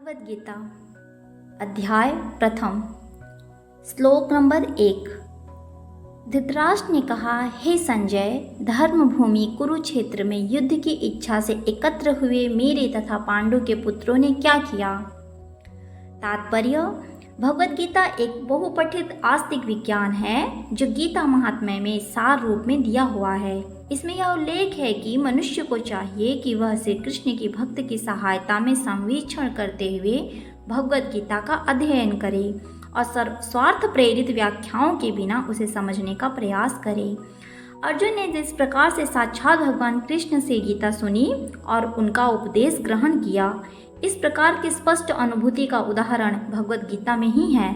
भगवद गीता अध्याय प्रथम श्लोक नंबर 1। धृतराष्ट्र ने कहा, हे संजय, धर्म भूमि कुरुक्षेत्र में युद्ध की इच्छा से एकत्र हुए मेरे तथा पांडु के पुत्रों ने क्या किया। तात्पर्य: भगवद गीता एक बहुपठित आस्तिक विज्ञान है जो गीता महात्म्य में सार रूप में दिया हुआ है। इसमें यह उल्लेख है कि मनुष्य को चाहिए कि वह श्री कृष्ण की भक्त की सहायता में संवीक्षण करते हुए भगवद गीता का अध्ययन करे और स्वार्थ प्रेरित व्याख्याओं के बिना उसे समझने का प्रयास करे। अर्जुन ने जिस प्रकार से साक्षात भगवान कृष्ण से गीता सुनी और उनका उपदेश ग्रहण किया, इस प्रकार की स्पष्ट अनुभूति का उदाहरण भगवद गीता में ही है।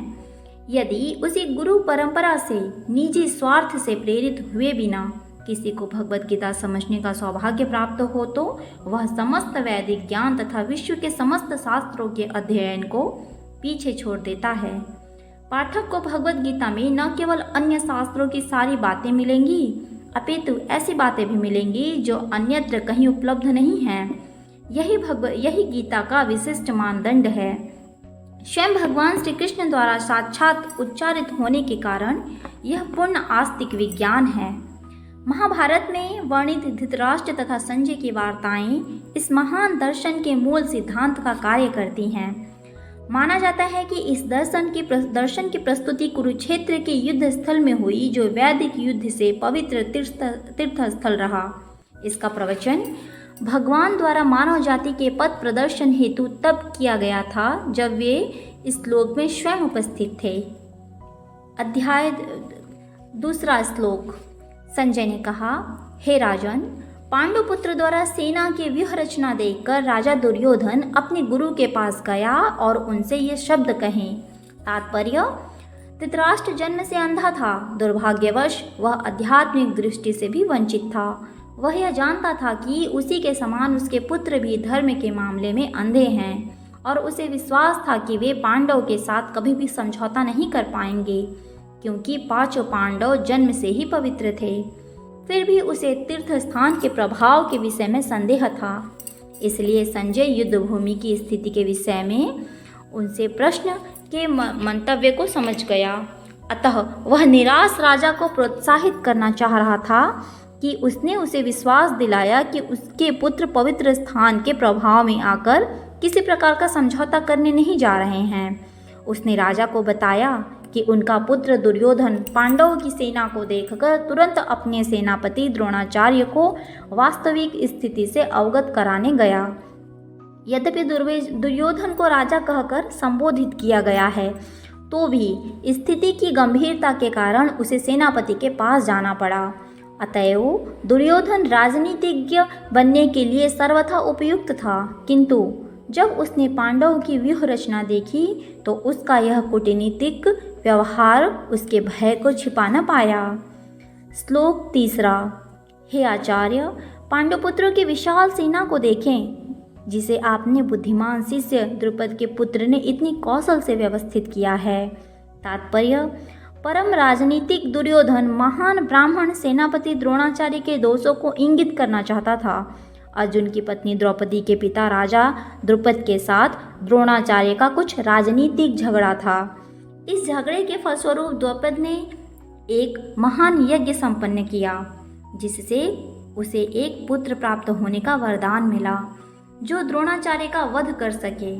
यदि उसी गुरु परंपरा से निजी स्वार्थ से प्रेरित हुए बिना किसी को भगवद गीता समझने का सौभाग्य प्राप्त हो तो वह समस्त वैदिक ज्ञान तथा विश्व के समस्त शास्त्रों के अध्ययन को पीछे छोड़ देता है। पाठक को भगवद गीता में न केवल अन्य शास्त्रों की सारी बातें मिलेंगी, अपितु ऐसी बातें भी मिलेंगी जो अन्यत्र कहीं उपलब्ध नहीं हैं। यही गीता का विशिष्ट मानदंड है। स्वयं भगवान श्री कृष्ण द्वारा साक्षात उच्चारित होने के कारण यह पूर्ण आस्तिक विज्ञान है। महाभारत में वर्णित धृतराष्ट्र तथा संजय की वार्ताएं इस महान दर्शन के मूल सिद्धांत का कार्य करती हैं। माना जाता है कि इस दर्शन की प्रस्तुति कुरुक्षेत्र के युद्ध स्थल में हुई, जो वैदिक युद्ध से पवित्र तीर्थ स्थल रहा। इसका प्रवचन भगवान द्वारा मानव जाति के पथ प्रदर्शन हेतु तब किया गया था जब वे इस श्लोक में स्वयं उपस्थित थे। अध्याय दूसरा श्लोक। संजय ने कहा, हे राजन, पांडुपुत्र द्वारा सेना की व्यूह रचना देखकर राजा दुर्योधन अपने गुरु के पास गया और उनसे ये शब्द कहे। तात्पर्य: धृतराष्ट्र जन्म से अंधा था। दुर्भाग्यवश वह आध्यात्मिक दृष्टि से भी वंचित था। वह यह जानता था कि उसी के समान उसके पुत्र भी धर्म के मामले में अंधे हैं और उसे विश्वास था कि वे पांडव के साथ कभी भी समझौता नहीं कर पाएंगे, क्योंकि पांचों पांडव जन्म से ही पवित्र थे। फिर भी उसे तीर्थ स्थान के प्रभाव के विषय में संदेह था। इसलिए संजय युद्ध भूमि की स्थिति के विषय में उनसे प्रश्न के मंतव्य को समझ गया। अतः वह निराश राजा को प्रोत्साहित करना चाह रहा था कि उसने उसे विश्वास दिलाया कि उसके पुत्र पवित्र स्थान के प्रभाव में आकर किसी प्रकार का समझौता करने नहीं जा रहे हैं। उसने राजा को बताया कि उनका पुत्र दुर्योधन पांडवों की सेना को देखकर तुरंत अपने सेनापति द्रोणाचार्य को वास्तविक स्थिति से अवगत कराने गया। यद्यपि दुर्योधन को राजा कहकर संबोधित किया गया है, तो भी स्थिति की गंभीरता के कारण उसे सेनापति के पास जाना पड़ा। अतएव दुर्योधन राजनीतिज्ञ बनने के लिए सर्वथा उपयुक्त था, किंतु जब उसने पांडवों की व्यूह रचना देखी तो उसका यह कूटनीतिक व्यवहार उसके भय को छिपा न पाया। श्लोक तीसरा। हे आचार्य, पांडुपुत्रों की विशाल सेना को देखें, जिसे आपने बुद्धिमान शिष्य द्रुपद के पुत्र ने इतनी कौशल से व्यवस्थित किया है। तात्पर्य: परम राजनीतिक दुर्योधन महान ब्राह्मण सेनापति द्रोणाचार्य के दोषों को इंगित करना चाहता था। अर्जुन की पत्नी द्रौपदी के पिता राजा द्रुपद के साथ द्रोणाचार्य का कुछ राजनीतिक झगड़ा था। इस झगड़े के फलस्वरूप द्रौपद ने एक महान यज्ञ संपन्न किया, जिससे उसे एक पुत्र प्राप्त होने का वरदान मिला जो द्रोणाचार्य का वध कर सके।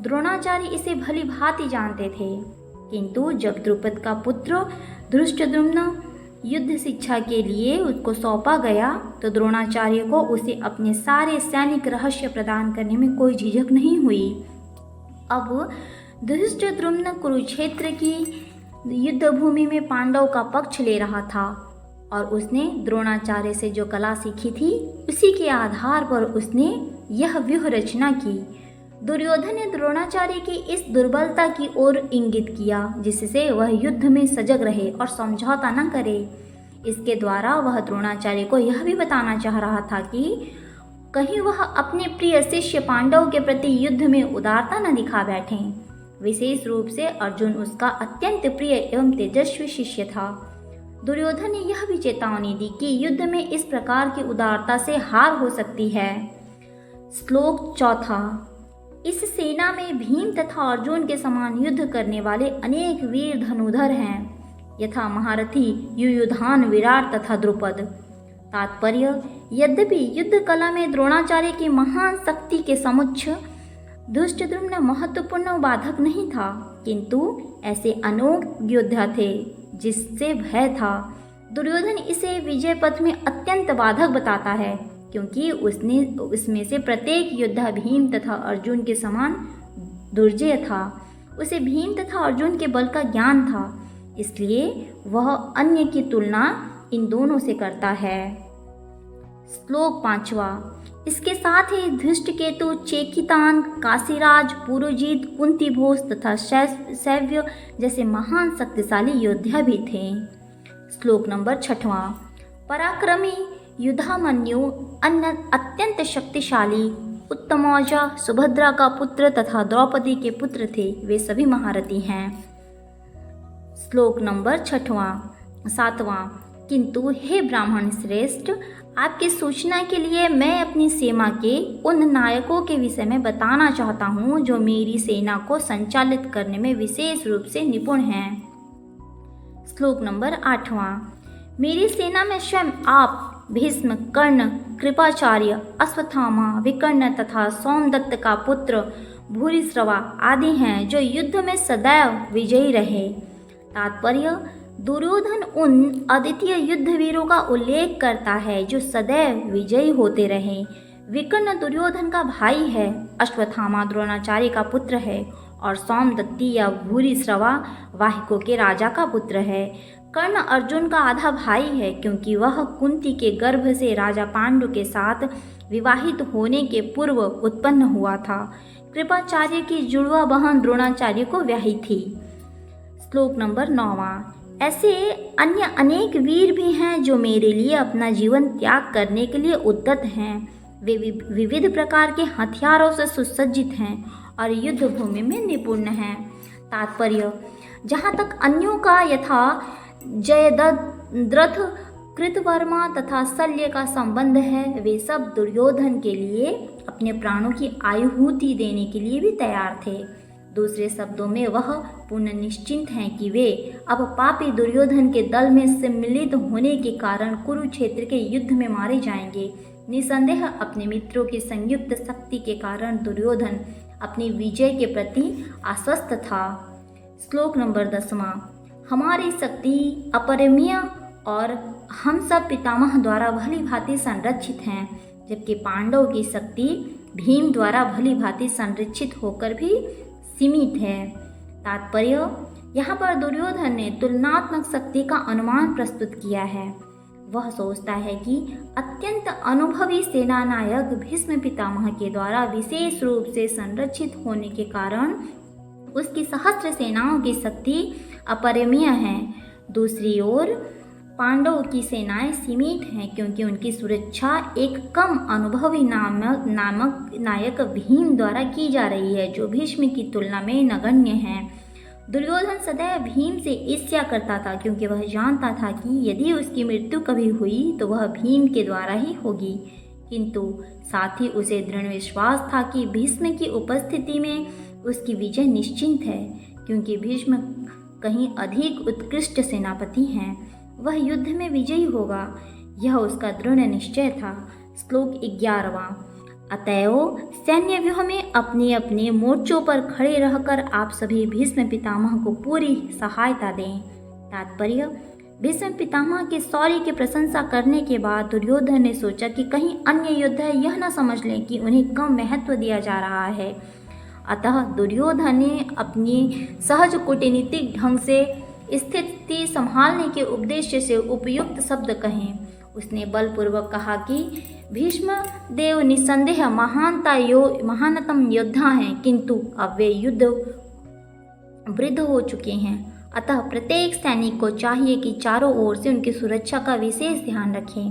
द्रोणाचार्य इसे भली भांति जानते थे, किंतु जब द्रुपद का पुत्र धृष्टद्युम्न युद्ध शिक्षा के लिए उसको सौंपा गया तो द्रोणाचार्य को उसे अपने सारे सैनिक रहस्य प्रदान करने में कोई झिझक नहीं हुई। अब धृष्टद्युम्न कुरुक्षेत्र की युद्ध भूमि में पांडव का पक्ष ले रहा था और उसने द्रोणाचार्य से जो कला सीखी थी उसी के आधार पर उसने यह व्यूह रचना की। दुर्योधन ने द्रोणाचार्य की इस दुर्बलता की ओर इंगित किया, जिससे वह युद्ध में सजग रहे और समझौता न करे। इसके द्वारा वह द्रोणाचार्य को यह भी बताना चाह रहा था कि कहीं वह अपने प्रिय शिष्य पांडव के प्रति युद्ध में उदारता न दिखा बैठें। विशेष रूप से अर्जुन उसका अत्यंत प्रिय एवं तेजस्वी शिष्य था। दुर्योधन ने यह भी चेतावनी दी कि युद्ध में इस प्रकार की उदारता से हार हो सकती है। श्लोक चौथा। इस सेना में भीम तथा अर्जुन के समान युद्ध करने वाले अनेक वीर धनुधर हैं, यथा महारथी युयुधान, विराट तथा द्रुपद। तात्पर्य, यद्यपि युद्ध कला में द्रोणाचार्य की महान शक्ति के समुच्च धृष्टद्युम्न महत्वपूर्ण बाधक नहीं था, किंतु ऐसे अनेक योद्धा थे जिससे भय था। दुर्योधन इसे विजय पथ में अत्यंत बाधक बताता है, क्योंकि उसमें से प्रत्येक योद्धा भीम तथा अर्जुन के समान दुर्जय था। उसे भीम तथा अर्जुन के बल का ज्ञान था, इसलिए वह अन्य की तुलना इन दोनों से करता है। श्लोक 5वां। इसके साथ ही धृष्टकेतु, चेकितान, काशीराज, पुरोजित, कुंतीभोज तथा शैव्य जैसे महान शक्तिशाली योद्धा भी थे। श्लोक नंबर 6वां। पराक्रमी युधामन्यु अत्यंत शक्तिशाली उत्तमौजा, सुभद्रा का पुत्र तथा द्रौपदी के पुत्र थे, वे सभी महारथी हैं। श्लोक नंबर 7वां। किंतु हे ब्राह्मण श्रेष्ठ, आपकी सूचना के लिए मैं अपनी सेना के उन नायकों के विषय में बताना चाहता हूँ जो मेरी सेना को संचालित करने में विशेष रूप से निपुण हैं। श्लोक नंबर 8वां। मेरी सेना में स्वयं आप, भीष्म, कर्ण, कृपाचार्य, अश्वत्थामा, विकर्ण तथा सोमदत्त का पुत्र भूरिश्रवा आदि हैं जो युद्ध में सदैव विजयी रहे। तात्पर्य, दुर्योधन उन अद्वितीय युद्धवीरों का उल्लेख करता है जो सदैव विजयी होते रहे। विकर्ण दुर्योधन का भाई है, अश्वत्थामा द्रोणाचार्य का पुत्र है और सोमदत्ती या भूरिश्रवा वाहिकों के राजा का पुत्र है। कर्ण अर्जुन का आधा भाई है, क्योंकि वह कुंती के गर्भ से राजा पांडु के साथ विवाहित होने के पूर्व उत्पन्न हुआ था। कृपाचार्य की जुड़वा बहन द्रोणाचार्य को ब्याही थी। श्लोक नंबर 9वां। ऐसे अन्य अनेक वीर भी हैं जो मेरे लिए अपना जीवन त्याग करने के लिए उद्यत हैं। वे विविध प्रकार के हथियारों से सुसज्जित हैं और युद्ध भूमि में निपुण हैं। तात्पर्य, जहाँ तक अन्यों का यथा जयद्रथ, कृतवर्मा तथा शल्य का संबंध है, वे सब दुर्योधन के लिए अपने प्राणों की आहुति देने के लिए भी तैयार थे। दूसरे शब्दों में वह पूर्ण निश्चिंत हैं कि वे अब पापी दुर्योधन के दल में सम्मिलित होने के कारण कुरुक्षेत्र के युद्ध में मारे जाएंगे। निसंदेह अपने मित्रों की संयुक्त शक्ति के कारण दुर्योधन अपनी विजय के प्रति आश्वस्त था। श्लोक नंबर 10वां। हमारी शक्ति अपरिमेय और हम सब पितामह द्वारा भली भांति संरक्षित हैं, जबकि पांडवों की शक्ति भीम द्वारा भली भांति संरक्षित होकर भी सीमित है। तात्पर्य, यहाँ पर दुर्योधन ने तुलनात्मक शक्ति का अनुमान प्रस्तुत किया है। वह सोचता है कि अत्यंत अनुभवी सेनानायक भीष्म पितामह के द्वारा विशेष रूप से संरक्षित होने के कारण उसकी सहस्त्र सेनाओं की शक्ति अपरिमेय है। दूसरी ओर पांडवों की सेनाएं सीमित हैं, क्योंकि उनकी सुरक्षा एक कम अनुभवी नायक भीम द्वारा की जा रही है, जो भीष्म की तुलना में नगण्य है। दुर्योधन सदैव भीम से ईर्ष्या करता था, क्योंकि वह जानता था कि यदि उसकी मृत्यु कभी हुई तो वह भीम के द्वारा ही होगी, किंतु साथ ही उसे दृढ़ विश्वास था कि भीष्म की उपस्थिति में उसकी विजय निश्चित है, क्योंकि भीष्म कहीं अधिक उत्कृष्ट सेनापति हैं। वह युद्ध में विजयी होगा, यह उसका दृढ़ निश्चय था। श्लोक 11वां। अतएव सैन्य व्यूह में अपने अपने मोर्चों पर खड़े रहकर आप सभी भीष्म पितामह को पूरी सहायता दें। तात्पर्य, भीष्म पितामह के शौर्य की प्रशंसा करने के बाद दुर्योधन ने सोचा कि कहीं अन्य योद्धा यह न समझ लें कि उन्हें कम महत्व दिया जा रहा है। अतः दुर्योधन ने अपनी सहज कूटनीतिक ढंग से स्थिति संभालने के उद्देश्य से उपयुक्त शब्द कहे। उसने बलपूर्वक कहा कि भीष्म देव निसंदेह महानतम योद्धा हैं, किंतु अब वे युद्ध वृद्ध हो चुके हैं। अतः प्रत्येक सैनिक को चाहिए कि चारों ओर से उनकी सुरक्षा का विशेष ध्यान रखें।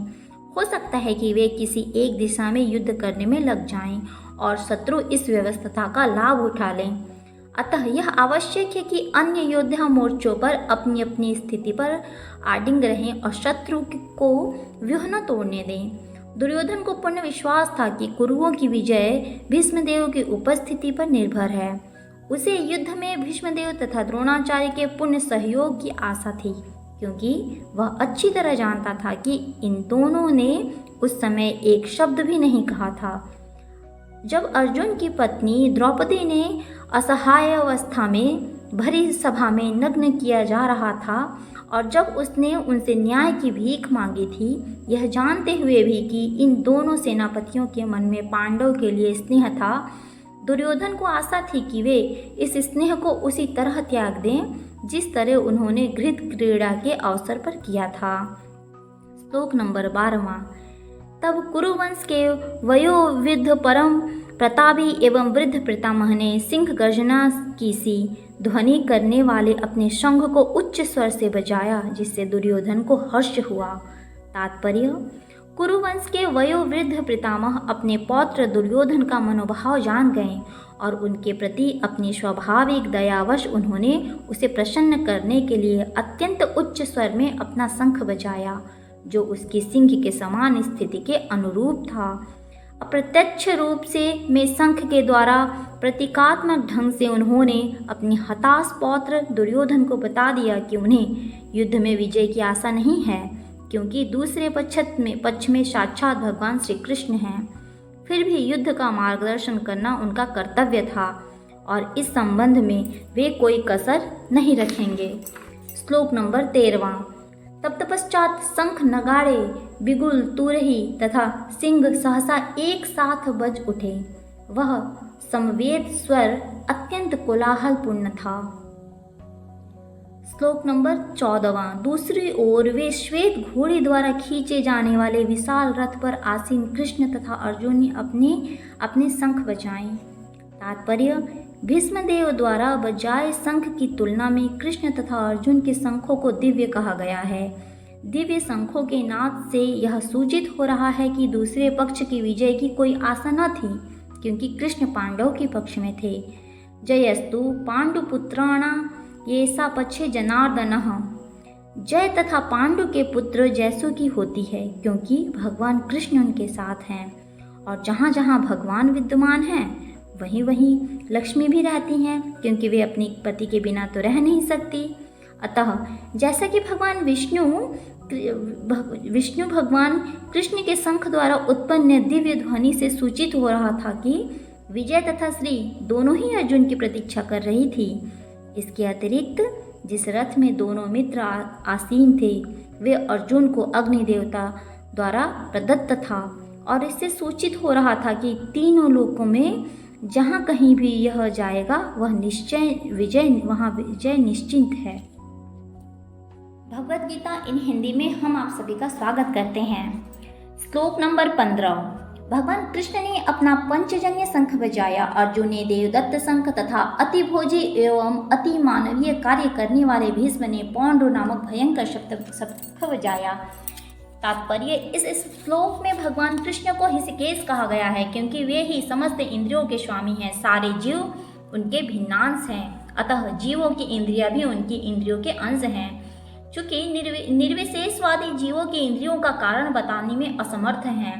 हो सकता है कि वे किसी एक दिशा में युद्ध करने में लग जाएं और शत्रु इस व्यवस्था का लाभ उठा लें। अतः यह आवश्यक है कि अन्य योद्धा मोर्चों पर अपनी अपनी स्थिति पर आडिंग रहें और शत्रु को व्यूह न तोड़ने दें। दुर्योधन को पूर्ण विश्वास था कि कुरुओं की विजय भीष्मदेव की उपस्थिति पर निर्भर है। उसे युद्ध में भीष्मदेव तथा द्रोणाचार्य के पूर्ण सहयोग की आशा थी, क्योंकि वह अच्छी तरह जानता था कि इन दोनों ने उस समय एक शब्द भी नहीं कहा था। जब अर्जुन की पत्नी द्रौपदी ने असहाय अवस्था में भरी सभा में नग्न किया जा रहा था और जब उसने उनसे न्याय की भीख मांगी थी, यह जानते हुए भी कि इन दोनों सेनापतियों के मन में पांडव के लिए स्नेह था, दुर्योधन को आशा थी कि वे इस स्नेह को उसी तरह त्याग दें जिस तरह उन्होंने घृत क्रीड़ा के अवसर पर किया था। श्लोक नंबर 12वां। तब कुरुवंश के वयोवृद्ध परम प्रतापी एवं वृद्ध पितामह ने सिंह गर्जना की सी ध्वनि करने वाले अपने शंख को उच्च स्वर से बजाया, जिससे दुर्योधन को हर्ष हुआ। तात्पर्य: कुरुवंश के वयोवृद्ध पितामह अपने पौत्र दुर्योधन का मनोभाव जान गए और उनके प्रति अपनी स्वाभाविक दयावश उन्होंने उसे प्रसन्न करने के लिए अत्यंत उच्च स्वर में अपना शंख बजाया, जो उसकी सिंह के समान स्थिति के अनुरूप था। अप्रत्यक्ष रूप से में शंख के द्वारा प्रतीकात्मक ढंग से उन्होंने अपने हताश पौत्र दुर्योधन को बता दिया कि उन्हें युद्ध में विजय की आशा नहीं है, क्योंकि दूसरे पक्ष में साक्षात भगवान श्री कृष्ण हैं। फिर भी युद्ध का मार्गदर्शन करना उनका कर्तव्य था और इस संबंध में वे कोई कसर नहीं रखेंगे। श्लोक नंबर 13वां। तत्पश्चात शंख, नगाड़े, बिगुल, तुरही तथा सिंह सहसा एक साथ बज उठे। वह समवेत स्वर अत्यंत कोलाहलपूर्ण था। श्लोक नंबर 14वां। दूसरी ओर वे श्वेत घोड़े द्वारा खींचे जाने वाले विशाल रथ पर आसीन कृष्ण तथा अर्जुन ने अपने अपने शंख बजाए। तात्पर्य: भीष्मदेव द्वारा बजाए शंख की तुलना में कृष्ण तथा अर्जुन के शंखों को दिव्य कहा गया है। दिव्य शंखों के नाद से यह सूचित हो रहा है कि दूसरे पक्ष की विजय की कोई आशा न थी, क्योंकि कृष्ण पांडव के पक्ष में थे। जयस्तु पांडुपुत्राणा येषा पक्षे जनार्दनः। जय तथा पांडु के पुत्र जयसु की होती है, क्योंकि भगवान कृष्ण उनके साथ हैं और जहाँ जहाँ भगवान विद्यमान हैं वहीं वहीं लक्ष्मी भी रहती हैं, क्योंकि वे अपने पति के बिना तो रह नहीं सकती। अतः जैसा कि भगवान विष्णु भगवान कृष्ण के शंख द्वारा उत्पन्न दिव्य ध्वनि से सूचित हो रहा था कि विजय तथा श्री दोनों ही अर्जुन की प्रतीक्षा कर रही थी। इसके अतिरिक्त जिस रथ में दोनों मित्र आसीन थे वे अर्जुन को अग्नि देवता द्वारा प्रदत्त था और इससे सूचित हो रहा था कि तीनों लोकों में जहाँ कहीं भी यह जाएगा वहाँ विजय निश्चित है। भगवत गीता इन हिंदी में हम आप सभी का स्वागत करते हैं। श्लोक नंबर 15। भगवान कृष्ण ने अपना पंचजन्य शंख बजाया। अर्जुन ने देवदत्त शंख तथा अति भोजी एवं अति मानवीय कार्य करने वाले भीष्म ने पौंड्र नामक भयंकर शंख बजाया। तात्पर्य: इस श्लोक में भगवान कृष्ण को ऋषिकेश कहा गया है, क्योंकि वे ही समस्त इंद्रियों के स्वामी हैं। सारे जीव उनके भिन्नांश हैं, अतः जीवों की इंद्रियां भी उनकी इंद्रियों के अंश हैं। चूँकि निर्विशेषवादी जीवों की इंद्रियों का कारण बताने में असमर्थ हैं,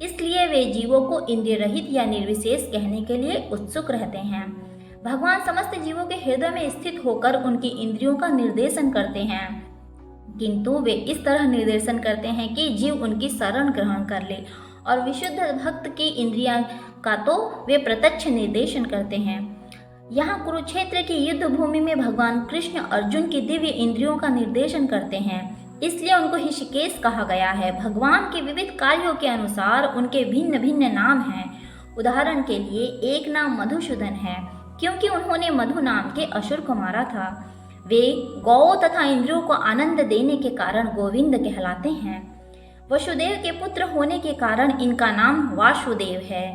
इसलिए वे जीवों को इंद्रिय रहित या निर्विशेष कहने के लिए उत्सुक रहते हैं। भगवान समस्त जीवों के हृदय में स्थित होकर उनकी इंद्रियों का निर्देशन करते हैं, किंतु वे इस तरह निर्देशन करते हैं कि जीव उनकी शरण ग्रहण कर ले, और विशुद्ध भक्त की इंद्रियां का तो वे प्रत्यक्ष निर्देशन करते हैं। यहाँ कुरुक्षेत्र की युद्ध भूमि में भगवान कृष्ण अर्जुन की दिव्य इंद्रियों का निर्देशन करते हैं, इसलिए उनको ऋषिकेश कहा गया है। भगवान के विविध कार्यों के अनुसार उनके भिन्न भिन्न नाम हैं। उदाहरण के लिए एक नाम मधुसूदन है, क्योंकि उन्होंने मधु नाम के असुर को मारा था। वे गौ तथा इंद्रियों को आनंद देने के कारण गोविंद कहलाते हैं। वसुदेव के पुत्र होने के कारण इनका नाम वासुदेव है।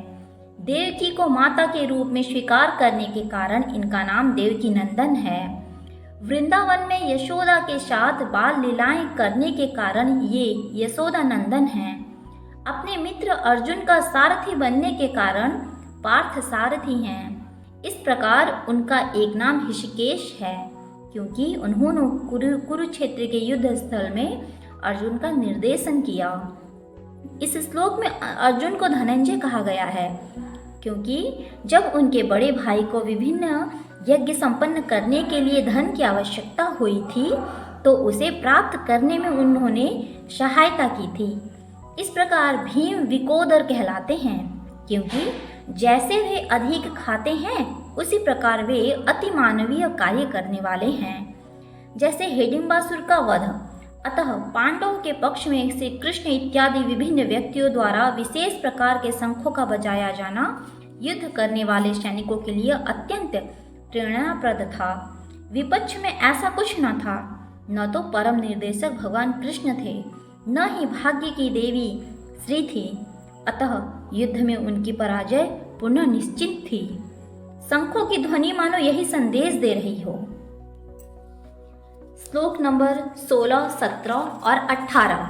देवकी को माता के रूप में स्वीकार करने के कारण इनका नाम देवकी नंदन है। वृंदावन में यशोदा के साथ बाल लीलाएं करने के कारण ये यशोदा नंदन हैं। अपने मित्र अर्जुन का सारथी बनने के कारण पार्थ सारथी हैं। इस प्रकार उनका एक नाम ऋषिकेश है, क्योंकि उन्होंने कुरुक्षेत्र के युद्ध स्थल में अर्जुन का निर्देशन किया। इस श्लोक में अर्जुन को धनंजय कहा गया है क्योंकि जब उनके बड़े भाई को विभिन्न यज्ञ संपन्न करने के लिए धन की आवश्यकता हुई थी तो उसे प्राप्त करने में उन्होंने सहायता की थी। इस प्रकार भीम विकोदर कहलाते हैं क्योंकि जैसे वे अधिक खाते हैं उसी प्रकार वे अति मानवीय कार्य करने वाले हैं, जैसे हिडिंबासुर का वध। अतः पांडवों के पक्ष में श्री कृष्ण इत्यादि विभिन्न व्यक्तियों द्वारा विशेष प्रकार के शंखों का बजाया जाना युद्ध करने वाले सैनिकों के लिए अत्यंत प्रेरणाप्रद था। विपक्ष में ऐसा कुछ न था, न तो परम निर्देशक भगवान कृष्ण थे, न ही भाग्य की देवी श्री थी। अतः युद्ध में उनकी पराजय पुनः निश्चित थी। शंखों की ध्वनि मानो यही संदेश दे रही हो। श्लोक नंबर 16, 17 और 18।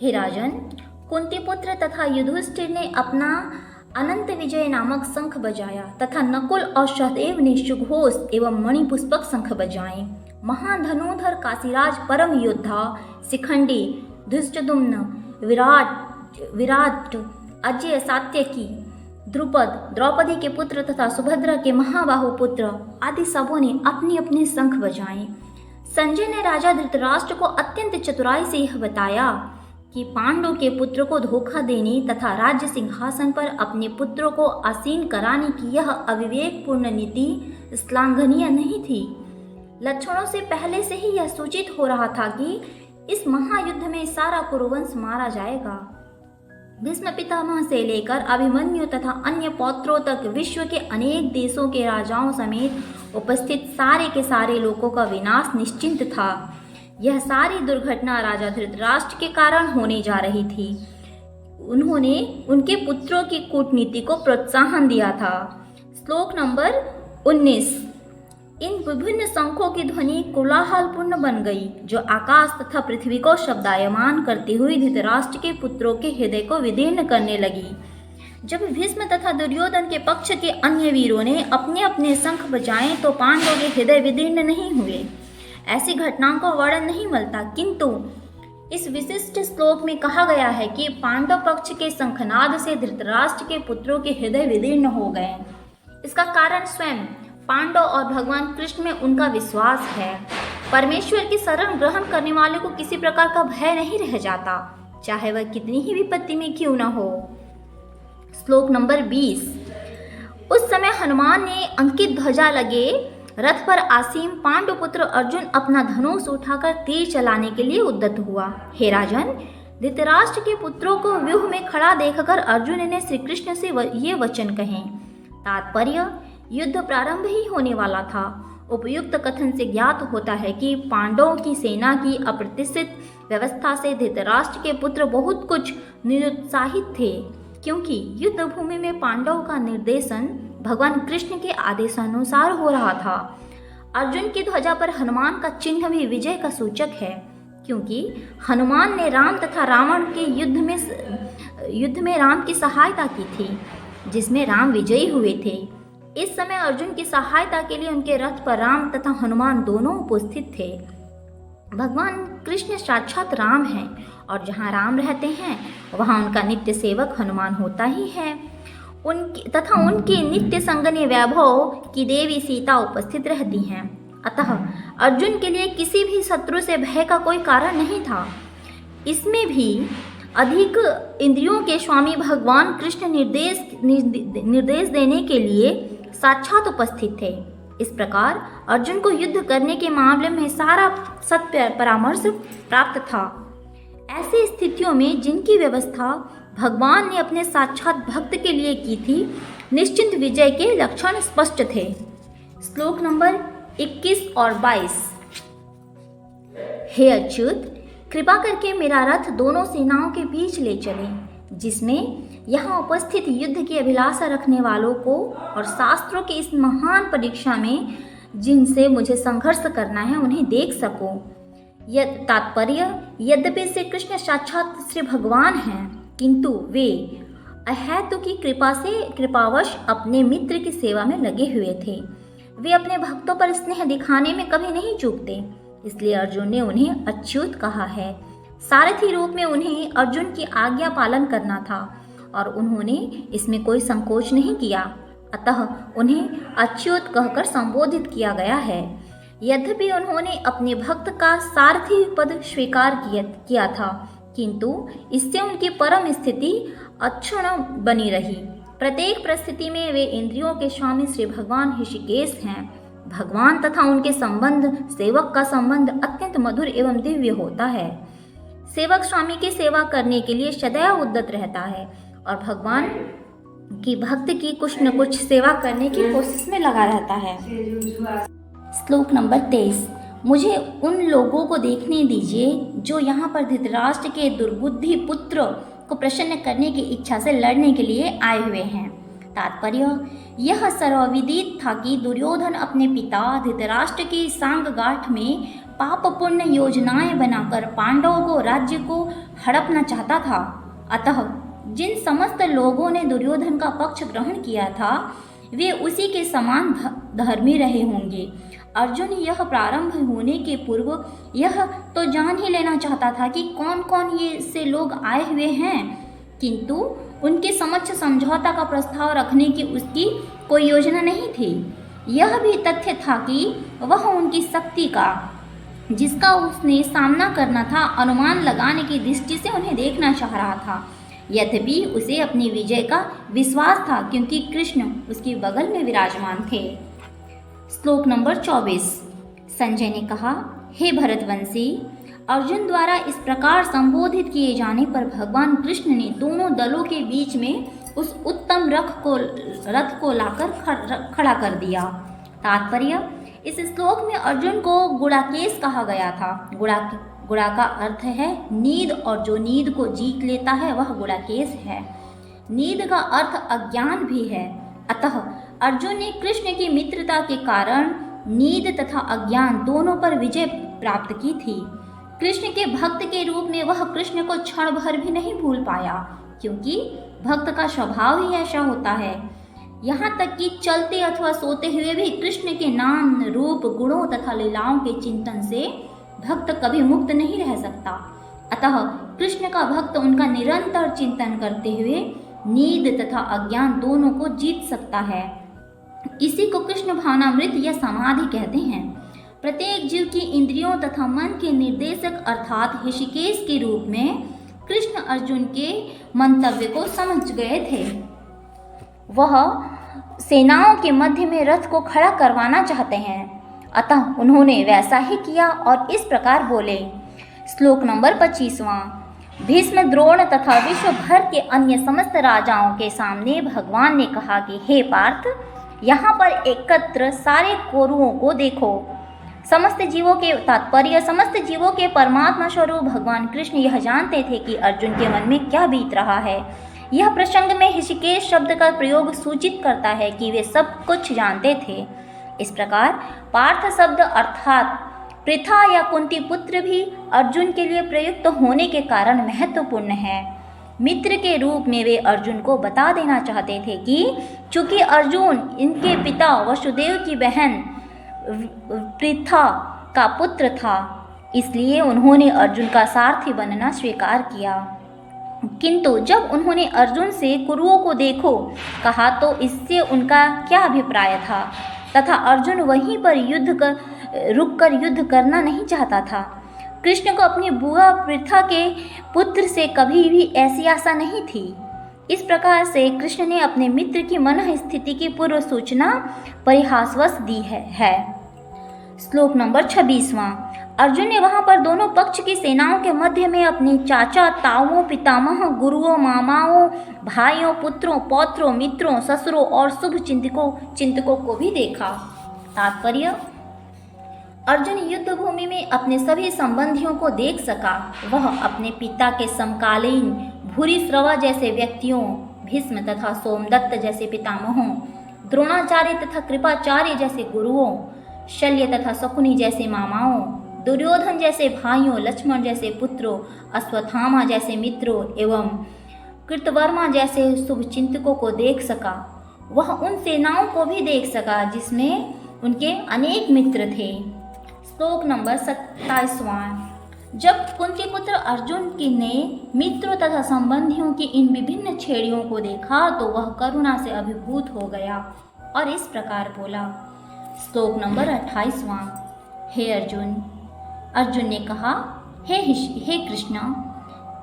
हे राजन, कुंती पुत्र तथा युधिष्ठिर ने अपना अनंत विजय नामक शंख बजाया तथा नकुल और सहदेव ने सुघोष एवं मणिपुष्पक शंख बजाए। महाधनुधर काशीराज परम योद्धा शिखंडी धृष्टद्युम्न विराट अजय सात्यकी द्रुपद द्रौपदी के पुत्र तथा सुभद्रा के महाबाहु पुत्र आदि सबों ने अपने अपने शंख बजाए। संजय ने राजा धृतराष्ट्र को अत्यंत चतुराई से यह बताया कि पांडव के पुत्र को धोखा देने तथा राज्य सिंहासन पर अपने पुत्रों को आसीन कराने की यह अविवेकपूर्ण नीति श्लाघनीय नहीं थी। लक्षणों से पहले से ही यह सूचित हो रहा था कि इस महायुद्ध में सारा कुरुवंश मारा जाएगा। भीष्म पितामह से लेकर अभिमन्यु तथा अन्य पौत्रों तक विश्व के अनेक देशों के राजाओं समेत उपस्थित सारे के सारे लोगों का विनाश निश्चिंत था। यह सारी दुर्घटना राजा धृतराष्ट्र के कारण होने जा रही थी। उन्होंने उनके पुत्रों की कूटनीति को प्रोत्साहन दिया था। श्लोक नंबर 19। इन विभिन्न शंखों की ध्वनि कोलाहलपूर्ण बन गई जो आकाश तथा पृथ्वी को शब्दायमान करती हुई धृतराष्ट्र के पुत्रों के हृदय को विदीर्ण करने लगी। जब भीष्म तथा दुर्योधन के पक्ष के अन्य वीरों ने अपने अपने शंख बजाए तो पांडवों के हृदय विदीर्ण नहीं हुए। ऐसी घटनाओं का वर्णन नहीं मिलता, किंतु इस विशिष्ट श्लोक में कहा गया है कि पांडव पक्ष के शंखनाद से धृतराष्ट्र के पुत्रों के हृदय विदीर्ण हो गए। इसका कारण स्वयं पांडव और भगवान कृष्ण में उनका विश्वास है। परमेश्वर की शरण ग्रहण करने वाले को किसी प्रकार का भय नहीं रह जाता, चाहे वह कितनी ही विपत्ति में क्यों न हो। श्लोक नंबर 20। उस समय हनुमान ने अंकित ध्वजा लगे रथ पर आसीन पांडुपुत्र अर्जुन अपना धनुष उठाकर तीर चलाने के लिए उद्यत हुआ। हे राजन, धृतराष्ट्र के पुत्रों को व्यूह में खड़ा देखकर अर्जुन ने श्री कृष्ण से ये वचन कहे। तात्पर्य, युद्ध प्रारंभ ही होने वाला था। उपयुक्त कथन से ज्ञात होता है कि पांडवों की सेना की अप्रत्याशित व्यवस्था से धृतराष्ट्र के पुत्र बहुत कुछ निरुत्साहित थे, क्योंकि युद्ध भूमि में पांडवों का निर्देशन भगवान कृष्ण के आदेशानुसार हो रहा था। अर्जुन की ध्वजा पर हनुमान का चिन्ह भी विजय का सूचक है, क्योंकि हनुमान ने राम तथा रावण के युद्ध में राम की सहायता की थी, जिसमें राम विजयी हुए थे। इस समय अर्जुन की सहायता के लिए उनके रथ पर राम तथा हनुमान दोनों उपस्थित थे। भगवान कृष्ण साक्षात राम हैं और जहाँ राम रहते हैं वहाँ उनका नित्य सेवक हनुमान होता ही है। उनकी नित्य संगनी वैभव की देवी सीता उपस्थित रहती हैं। अतः अर्जुन के लिए किसी भी शत्रु से भय का कोई कारण नहीं था। इसमें भी अधिक इंद्रियों के स्वामी भगवान कृष्ण निर्देश देने के लिए साक्षात उपस्थित थे। इस प्रकार अर्जुन को युद्ध करने के मामले में सारा सत्य परामर्श प्राप्त था। ऐसी स्थितियों में जिनकी व्यवस्था भगवान ने अपने साक्षात भक्त के लिए की थी, निश्चित विजय के लक्षण स्पष्ट थे। श्लोक नंबर 21 और 22। हे अच्युत, कृपा करके मेरा रथ दोनों सेनाओं के बीच ले चले, जिसमें यहाँ उपस्थित युद्ध की अभिलाषा रखने वालों को और शास्त्रों की इस महान परीक्षा में जिनसे मुझे संघर्ष करना है उन्हें देख सकूं। तात्पर्य, यद्यपि श्री कृष्ण साक्षात श्री भगवान हैं, किंतु वे अहेतु की कृपावश अपने मित्र की सेवा में लगे हुए थे। वे अपने भक्तों पर स्नेह दिखाने में कभी नहीं चूकते, इसलिए अर्जुन ने उन्हें अच्युत कहा है। सारथी रूप में उन्हें अर्जुन की आज्ञा पालन करना था और उन्होंने इसमें कोई संकोच नहीं किया, अतः उन्हें अच्युत कहकर संबोधित किया गया है। यद्यपि उन्होंने अपने भक्त का सारथी पद स्वीकार किया था, किंतु इससे उनकी परम स्थिति अक्षुण्ण बनी रही। प्रत्येक परिस्थिति में वे इंद्रियों के स्वामी श्री भगवान ऋषिकेश हैं। भगवान तथा उनके संबंध, सेवक का संबंध अत्यंत मधुर एवं दिव्य होता है। सेवक स्वामी की सेवा करने के लिए सदैव उद्यत रहता है और भगवान की भक्त की कुछ न कुछ सेवा करने की कोशिश में लगा रहता है। श्लोक नंबर 23। मुझे उन लोगों को देखने दीजिए जो यहाँ पर धृतराष्ट्र के दुर्बुद्धि पुत्र को प्रसन्न करने की इच्छा से लड़ने के लिए आए हुए हैं। तात्पर्य यह सर्वविदित था कि दुर्योधन अपने पिता धृतराष्ट्र की सांगगांठ में पाप पुण्य योजनाएं बनाकर पांडवों को राज्य को हड़पना चाहता था। अतः जिन समस्त लोगों ने दुर्योधन का पक्ष ग्रहण किया था वे उसी के समान धर्मी रहे होंगे। अर्जुन यह प्रारंभ होने के पूर्व यह तो जान ही लेना चाहता था कि कौन कौन ये से लोग आए हुए हैं, किंतु उनके समक्ष समझौता का प्रस्ताव रखने की उसकी कोई योजना नहीं थी। यह भी तथ्य था कि वह उनकी शक्ति का, जिसका उसने सामना करना था, अनुमान लगाने की दृष्टि से उन्हें देखना चाह रहा था। यद्यपि उसे अपनी विजय का विश्वास था, क्योंकि कृष्ण उसके बगल में विराजमान थे। श्लोक नंबर 24। संजय ने कहा, हे भरतवंशी, अर्जुन द्वारा इस प्रकार संबोधित किए जाने पर भगवान कृष्ण ने दोनों दलों के बीच में उस उत्तम रथ को लाकर खड़ा कर दिया। तात्पर्य इस श्लोक में अर्जुन को गुड़ाकेश कहा गया था। गुड़ा का अर्थ है नींद, और जो नींद को जीत लेता है वह गुड़ाकेश है। नींद का अर्थ अज्ञान भी है। अतः अर्जुन ने कृष्ण की मित्रता के कारण नींद तथा अज्ञान दोनों पर विजय प्राप्त की थी। कृष्ण के भक्त के रूप में वह कृष्ण को क्षण भर भी नहीं भूल पाया, क्योंकि भक्त का स्वभाव ही ऐसा होता है। यहाँ तक कि चलते अथवा सोते हुए भी कृष्ण के नाम, रूप, गुणों तथा लीलाओं के चिंतन से भक्त कभी मुक्त नहीं रह सकता। अतः कृष्ण का भक्त उनका निरंतर चिंतन करते हुए नींद तथा अज्ञान दोनों को जीत सकता है। इसी को कृष्ण भावनामृत या समाधि कहते हैं। प्रत्येक जीव की इंद्रियों तथा मन के निर्देशक अर्थात ऋषिकेश के रूप में कृष्ण अर्जुन के मंतव्य को समझ गए थे। वह सेनाओं के मध्य में रथ को खड़ा करवाना चाहते हैं, अतः उन्होंने वैसा ही किया और इस प्रकार बोले। श्लोक नंबर 25वां। भीष्म, द्रोण तथा विश्व भर के अन्य समस्त राजाओं के सामने भगवान ने कहा कि हे पार्थ, यहाँ पर एकत्र सारे कौरवों को देखो। समस्त जीवों के तात्पर्य समस्त जीवों के परमात्मा स्वरूप भगवान कृष्ण यह जानते थे कि अर्जुन के मन में क्या बीत रहा है। यह प्रसंग में ऋषिकेश शब्द का प्रयोग सूचित करता है कि वे सब कुछ जानते थे। इस प्रकार पार्थ शब्द अर्थात पृथा या कुंती पुत्र भी अर्जुन के लिए प्रयुक्त होने के कारण महत्वपूर्ण है। मित्र के रूप में वे अर्जुन को बता देना चाहते थे कि चूंकि अर्जुन इनके पिता वसुदेव की बहन पृथा का पुत्र था, इसलिए उन्होंने अर्जुन का सारथी बनना स्वीकार किया। किंतु जब उन्होंने अर्जुन से कुरुओं को देखो कहा तो इससे उनका क्या अभिप्राय था तथा अर्जुन वहीं पर रुककर युद्ध करना नहीं चाहता था। कृष्ण को अपनी बुआ पृथा के पुत्र से कभी भी ऐसी आशा नहीं थी। इस प्रकार से कृष्ण ने अपने मित्र की मन स्थिति की पूर्व सूचना परिहासवश दी है। श्लोक नंबर 26वां। अर्जुन ने वहां पर दोनों पक्ष की सेनाओं के मध्य में अपने चाचा, ताऊओं, पितामह, गुरुओं, मामाओं, भाइयों, पुत्रों, पौत्रों, मित्रों, ससुरों और शुभ चिंतकों को भी देखा। तात्पर्य अर्जुन युद्ध भूमि में अपने सभी संबंधियों को देख सका। वह अपने पिता के समकालीन भूरिश्रवा जैसे व्यक्तियों, भीष्म तथा सोमदत्त जैसे पितामहों, द्रोणाचार्य तथा कृपाचार्य जैसे गुरुओं, शल्य तथा शकुनी जैसे मामाओं, दुर्योधन जैसे भाइयों, लक्ष्मण जैसे पुत्रों, अश्वत्थामा जैसे मित्रों एवं कृतवर्मा जैसे शुभचिंतकों को देख सका। वह उन सेनाओं को भी देख सका जिसमें उनके अनेक मित्र थे। श्लोक नंबर 27वां। जब कुंती पुत्र अर्जुन ने मित्रों तथा संबंधियों की इन विभिन्न छेड़ियों को देखा तो वह करुणा से अभिभूत हो गया और इस प्रकार बोला। श्लोक नंबर 28वां। हे अर्जुन, अर्जुन ने कहा, हे कृष्ण,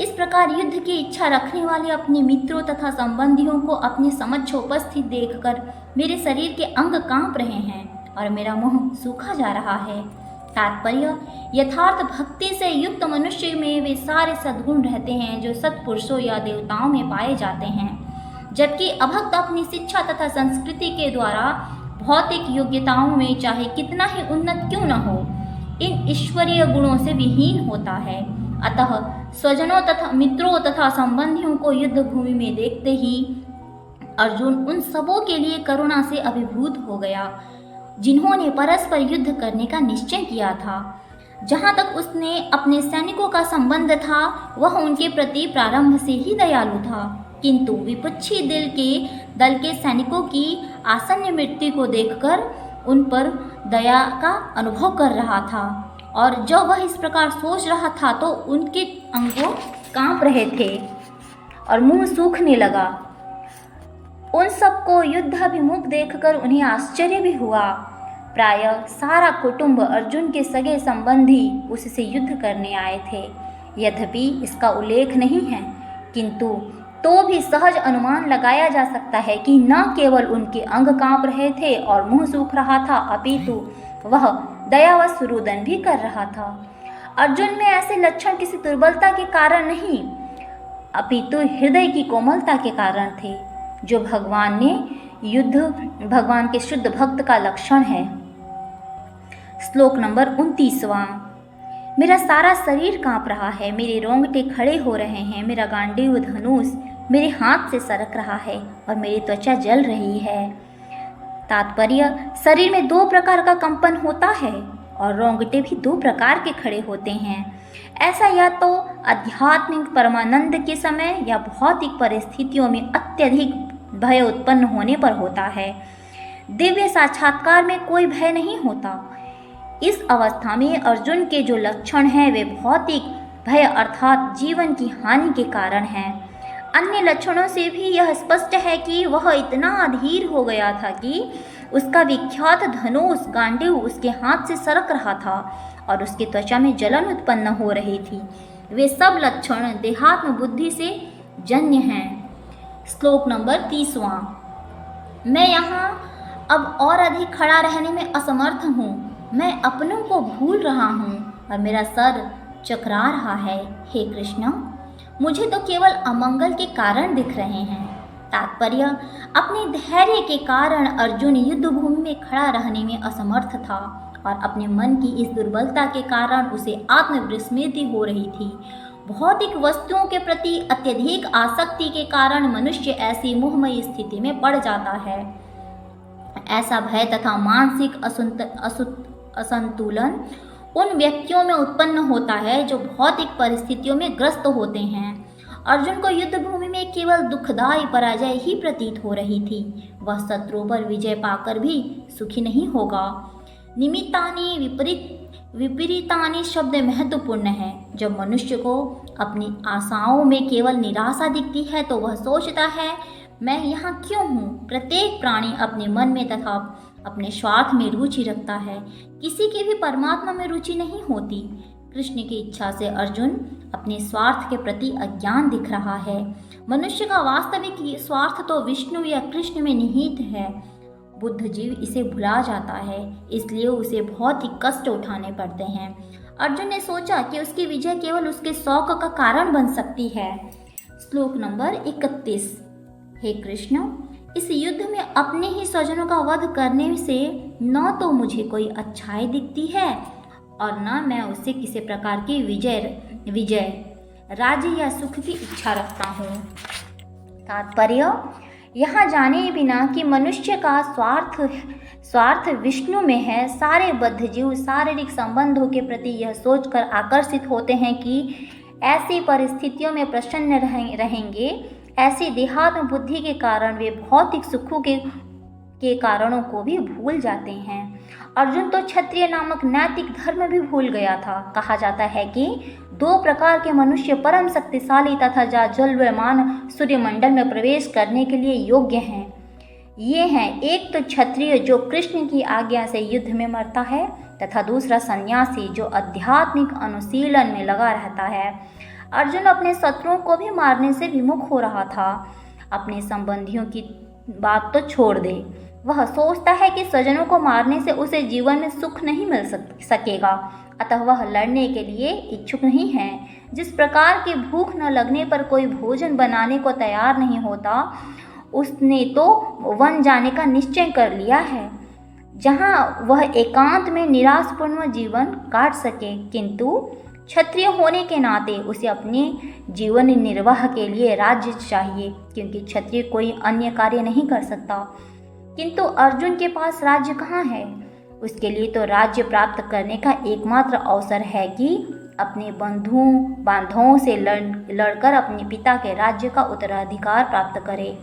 इस प्रकार युद्ध की इच्छा रखने वाले अपने मित्रों तथा संबंधियों को अपने समक्ष उपस्थित देखकर मेरे शरीर के अंग कांप रहे हैं और मेरा मुंह सूखा जा रहा है। तात्पर्य, यथार्थ भक्ति से युक्त मनुष्य में वे सारे सद्गुण रहते हैं जो सत्पुरुषों या देवताओं में पाए जाते हैं, जबकि अभक्त अपनी शिक्षा तथा संस्कृति के द्वारा भौतिक योग्यताओं में चाहे कितना ही उन्नत क्यों न हो, इन ईश्वरीय गुणों से विहीन होता है। अतः स्वजनों तथा मित्रों तथा संबंधियों को युद्ध भूमि में देखते ही अर्जुन उन सबों के लिए करुणा से अभिभूत हो गया जिन्होंने परस्पर युद्ध करने का निश्चय किया था। जहाँ तक उसने अपने सैनिकों का संबंध था वह उनके प्रति प्रारंभ से ही दयालु था, किंतु विपक्षी दल के सैनिकों की आसन्न मृत्यु को देखकर उन पर दया का अनुभव कर रहा था, और जब वह इस प्रकार सोच रहा था तो उनके अंगों कांप रहे थे और मुंह सूखने लगा। उन सबको युद्धाभिमुख देखकर उन्हें आश्चर्य भी हुआ। प्रायः सारा कुटुंब अर्जुन के सगे संबंधी उससे युद्ध करने आए थे। यद्यपि इसका उल्लेख नहीं है, किंतु तो भी सहज अनुमान लगाया जा सकता है कि न केवल उनके अंग कांप रहे थे और मुंह सूख रहा था, अपितु वह दया व सुरुदन भी कर रहा था। अर्जुन में ऐसे लक्षण किसी दुर्बलता के कारण नहीं, अपितु हृदय की कोमलता के कारण थे, जो भगवान के शुद्ध भक्त का लक्षण है। श्लोक नंबर 29वां। मेरा सारा शरीर कांप रहा है, मेरे रोंगटे खड़े हो रहे हैं, मेरा गांडीव धनुष मेरे हाथ से सरक रहा है और मेरी त्वचा जल रही है। तात्पर्य, शरीर में दो प्रकार का कंपन होता है और रोंगटे भी दो प्रकार के खड़े होते हैं। ऐसा या तो आध्यात्मिक परमानंद के समय या भौतिक परिस्थितियों में अत्यधिक भय उत्पन्न होने पर होता है। दिव्य साक्षात्कार में कोई भय नहीं होता। इस अवस्था में अर्जुन के जो लक्षण हैं वे भौतिक भय अर्थात जीवन की हानि के कारण हैं। अन्य लक्षणों से भी यह स्पष्ट है कि वह इतना अधीर हो गया था कि उसका विख्यात धनुष गांडीव उसके हाथ से सरक रहा था और उसकी त्वचा में जलन उत्पन्न हो रही थी। वे सब लक्षण देहात्म बुद्धि से जन्य हैं। श्लोक नंबर 30वां। मैं यहाँ अब और अधिक खड़ा रहने में असमर्थ हूँ, मैं अपनों को भूल रहा हूँ और मेरा सर चकरा रहा है। हे कृष्ण, मुझे तो केवल अमंगल के कारण दिख रहे हैं। तात्पर्य, अपने धैर्य के कारण अर्जुन युद्ध भूमि में खड़ा रहने में असमर्थ था और अपने मन की इस दुर्बलता के कारण उसे आत्मविस्मृति हो रही थी। भौतिक वस्तुओं के प्रति अत्यधिक आसक्ति के कारण मनुष्य ऐसी मोहमयी स्थिति में पड़ जाता है। ऐसा भय तथा मानसिक असंतुलन उन व्यक्तियों में उत्पन्न होता है जो भौतिक परिस्थितियों में ग्रस्त होते हैं। अर्जुन को युद्ध भूमि में केवल दुखदायी पराजय ही प्रतीत हो रही थी। वह शत्रुओं पर विजय पाकर भी सुखी नहीं होगा। निमित्तानि विपरीतानि शब्द महत्वपूर्ण है। जब मनुष्य को अपनी आशाओं में केवल निराशा दिखती है तो वह सोचता है, मैं यहाँ क्यों हूँ। प्रत्येक प्राणी अपने मन में तथा अपने स्वार्थ में रुचि रखता है, किसी की भी परमात्मा में रुचि नहीं होती। कृष्ण की इच्छा से अर्जुन अपने स्वार्थ के प्रति अज्ञान दिख रहा है। मनुष्य का वास्तविक स्वार्थ तो विष्णु या कृष्ण में निहित है। बुद्ध जीव इसे भुला जाता है, इसलिए उसे बहुत ही कष्ट उठाने पड़ते हैं। अर्जुन ने सोचा कि उसकी विजय केवल उसके शौक का कारण बन सकती है। श्लोक नंबर 31। हे कृष्ण, इस युद्ध में अपने ही स्वजनों का वध करने से न तो मुझे कोई अच्छाई दिखती है और न मैं उससे किसी प्रकार की विजय राज्य या सुख की इच्छा रखता हूँ। तात्पर्य, यहाँ जाने बिना कि मनुष्य का स्वार्थ विष्णु में है, सारे बद्ध जीव शारीरिक संबंधों के प्रति यह सोचकर आकर्षित होते हैं कि ऐसी परिस्थितियों में प्रसन्न रहेंगे। ऐसी देहात्म बुद्धि के कारण वे भौतिक सुखों के कारणों को भी भूल जाते हैं। अर्जुन तो क्षत्रिय नामक नैतिक धर्म भी भूल गया था। कहा जाता है कि दो प्रकार के मनुष्य परम शक्तिशाली तथा जाज्वल्यमान सूर्यमंडल में प्रवेश करने के लिए योग्य हैं। ये हैं, एक तो क्षत्रिय जो कृष्ण की आज्ञा से युद्ध में मरता है, तथा दूसरा सन्यासी जो आध्यात्मिक अनुशीलन में लगा रहता है। अर्जुन अपने शत्रुओं को भी मारने से विमुख हो रहा था। अपने संबंधियों की बात तो छोड़ दे, वह सोचता है कि स्वजनों को मारने से उसे जीवन में सुख नहीं मिल सकेगा, अतः वह लड़ने के लिए इच्छुक नहीं है। जिस प्रकार की भूख न लगने पर कोई भोजन बनाने को तैयार नहीं होता, उसने तो वन जाने का निश्चय कर लिया है, जहाँ वह एकांत में निराशपूर्ण जीवन काट सके। किंतु क्षत्रिय होने के नाते उसे अपने जीवन निर्वाह के लिए राज्य चाहिए, क्योंकि क्षत्रिय कोई अन्य कार्य नहीं कर सकता। किंतु अर्जुन के पास राज्य कहाँ है? उसके लिए तो राज्य प्राप्त करने का एकमात्र अवसर है कि अपने बांधवों से लड़कर अपने पिता के राज्य का उत्तराधिकार प्राप्त करे,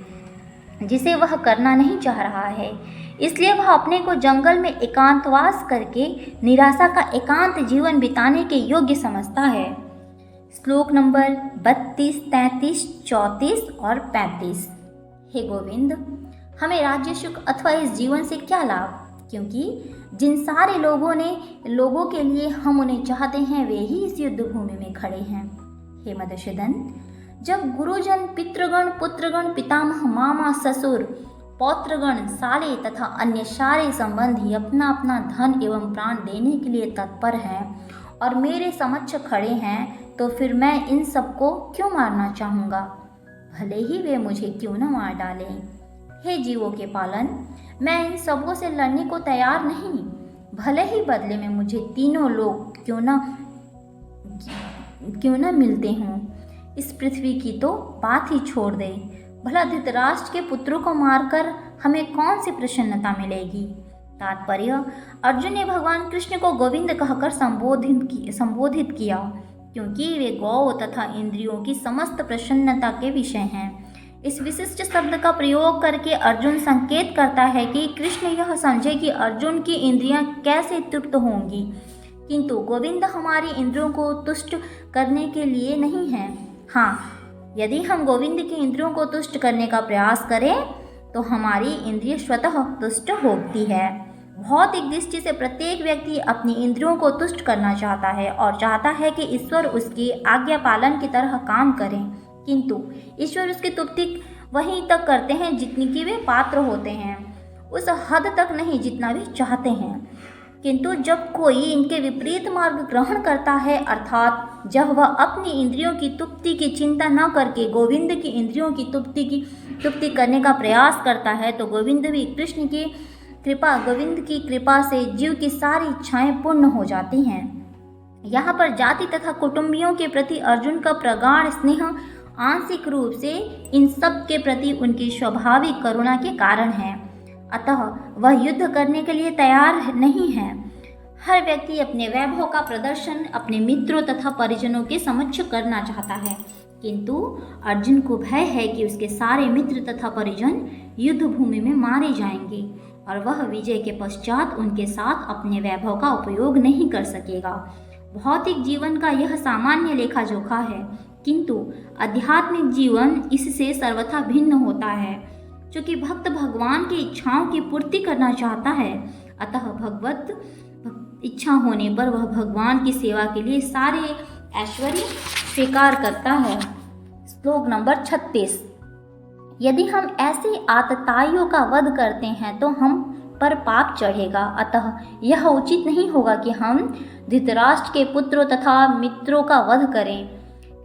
जिसे वह करना नहीं चाह रहा है। इसलिए वह अपने को जंगल में एकांतवास करके निराशा का एकांत जीवन बिताने के योग्य समझता है। श्लोक नंबर 32, 33, 34 और 35। हे गोविंद, हमें राज्य सुख अथवा इस जीवन से क्या लाभ, क्योंकि जिन सारे लोगों के लिए हम उन्हें चाहते हैं, वे ही इस युद्ध भूमि में खड़े हैं। हे मधुसूदन, जब गुरुजन, पितृगण, पुत्रगण, पितामह, मामा, ससुर, पौत्रगण, साले तथा अन्य सारे संबंधी अपना अपना धन एवं प्राण देने के लिए तत्पर हैं और मेरे समक्ष खड़े हैं, तो फिर मैं इन सबको क्यों मारना चाहूँगा, भले ही वे मुझे क्यों न मार डालें। हे जीवों के पालन, मैं इन सबों से लड़ने को तैयार नहीं, भले ही बदले में मुझे तीनों लोग क्यों न मिलते हों। इस पृथ्वी की तो बात ही छोड़ दे, भला धृतराष्ट्र के पुत्रों को मारकर हमें कौन सी प्रसन्नता मिलेगी। तात्पर्य, अर्जुन ने भगवान कृष्ण को गोविंद कहकर संबोधित किया, क्योंकि वे गौ तथा इंद्रियों की समस्त प्रसन्नता के विषय हैं। इस विशिष्ट शब्द का प्रयोग करके अर्जुन संकेत करता है कि कृष्ण यह समझे कि अर्जुन की इंद्रियां कैसे तृप्त होंगी, किंतु गोविंद हमारी इंद्रियों को तुष्ट करने के लिए नहीं है। हाँ, यदि हम गोविंद की इंद्रियों को तुष्ट करने का प्रयास करें तो हमारी इंद्रिय स्वतः तुष्ट होती है। भौतिक दृष्टि से प्रत्येक व्यक्ति अपनी इंद्रियों को तुष्ट करना चाहता है और चाहता है कि ईश्वर उसकी आज्ञा पालन की तरह काम करें, किंतु ईश्वर उसकी तृप्ति वहीं तक करते हैं जितनी की वे पात्र होते हैं, उस हद तक नहीं जितना वे चाहते हैं। किंतु जब कोई इनके विपरीत मार्ग ग्रहण करता है, अर्थात जब वह अपनी इंद्रियों की तृप्ति की चिंता न करके गोविंद की इंद्रियों की तृप्ति करने का प्रयास करता है, तो गोविंद की कृपा से जीव की सारी इच्छाएं पूर्ण हो जाती हैं। यहाँ पर जाति तथा कुटुंबियों के प्रति अर्जुन का प्रगाढ़ स्नेह आंशिक रूप से इन सब के प्रति उनकी स्वाभाविक करुणा के कारण है, अतः वह युद्ध करने के लिए तैयार नहीं है। हर व्यक्ति अपने वैभव का प्रदर्शन अपने मित्रों तथा परिजनों के समक्ष करना चाहता है, किंतु अर्जुन को भय है कि उसके सारे मित्र तथा परिजन युद्ध भूमि में मारे जाएंगे और वह विजय के पश्चात उनके साथ अपने वैभव का उपयोग नहीं कर सकेगा। भौतिक जीवन का यह सामान्य लेखा जोखा है, किंतु आध्यात्मिक जीवन इससे सर्वथा भिन्न होता है। चूँकि भक्त भगवान की इच्छाओं की पूर्ति करना चाहता है, अतः भगवत इच्छा होने पर वह भगवान की सेवा के लिए सारे ऐश्वर्य स्वीकार करता है। श्लोक नंबर 36। यदि हम ऐसी आतताइयों का वध करते हैं तो हम पर पाप चढ़ेगा, अतः यह उचित नहीं होगा कि हम धृतराष्ट्र के पुत्रों तथा मित्रों का वध करें।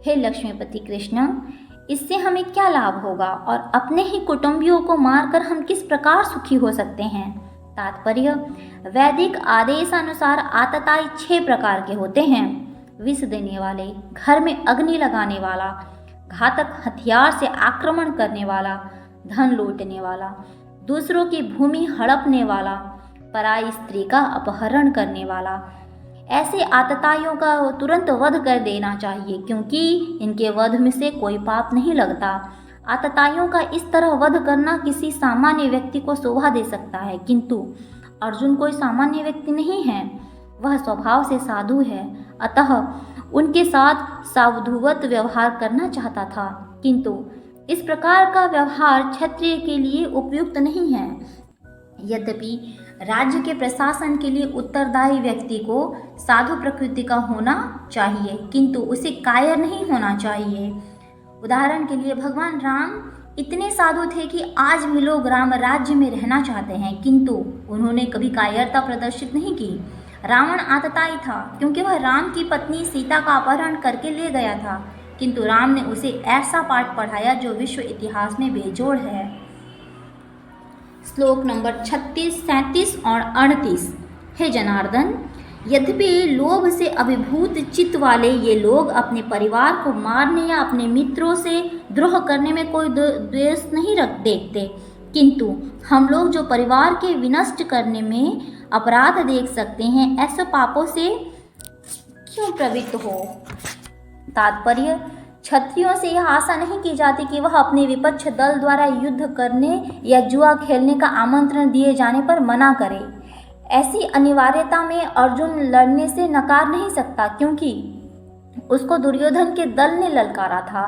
हे लक्ष्मीपति कृष्ण, इससे हमें क्या लाभ होगा और अपने ही कुटुंबियों को मारकर हम किस प्रकार सुखी हो सकते हैं। तात्पर्य, वैदिक आदेशानुसार आतताई 6 प्रकार के होते हैं। विष देने वाले, घर में अग्नि लगाने वाला, घातक हथियार से आक्रमण करने वाला, धन लूटने वाला, दूसरों की भूमि हड़पने वाला, पराई स्त्री का अपहरण करने वाला। ऐसे आतताइयों का तुरंत वध कर देना चाहिए, क्योंकि इनके वध में से कोई पाप नहीं लगता। आतताइयों का इस तरह वध करना किसी सामान्य व्यक्ति को शोभा दे सकता है, किंतु अर्जुन कोई सामान्य व्यक्ति नहीं है, वह स्वभाव से साधु है, अतः उनके साथ सावधूवत व्यवहार करना चाहता था, किंतु इस प्रकार का व्यवहार क्षत्रिय के लिए उपयुक्त नहीं है। यद्यपि राज्य के प्रशासन के लिए उत्तरदायी व्यक्ति को साधु प्रकृति का होना चाहिए, किंतु उसे कायर नहीं होना चाहिए। उदाहरण के लिए भगवान राम इतने साधु थे कि आज भी लोग राम राज्य में रहना चाहते हैं, किंतु उन्होंने कभी कायरता प्रदर्शित नहीं की। रावण आतताई था क्योंकि वह राम की पत्नी सीता का अपहरण करके ले गया था, किंतु राम ने उसे ऐसा पाठ पढ़ाया जो विश्व इतिहास में बेजोड़ है। श्लोक नंबर 36, 37 और 38। हे जनार्दन, यद्यपि लोभ से अभिभूत चित्त वाले ये लोग अपने परिवार को मारने या अपने मित्रों से द्रोह करने में कोई द्वेष नहीं देखते, किंतु हम लोग जो परिवार के विनष्ट करने में अपराध देख सकते हैं, ऐसे पापों से क्यों प्रवृत्त हो। तात्पर्य, क्षत्रियों से यह आशा नहीं की जाती कि वह अपने विपक्ष दल द्वारा युद्ध करने या जुआ खेलने का आमंत्रण दिए जाने पर मना करे। ऐसी अनिवार्यता में अर्जुन लड़ने से नकार नहीं सकता, क्योंकि उसको दुर्योधन के दल ने ललकारा था।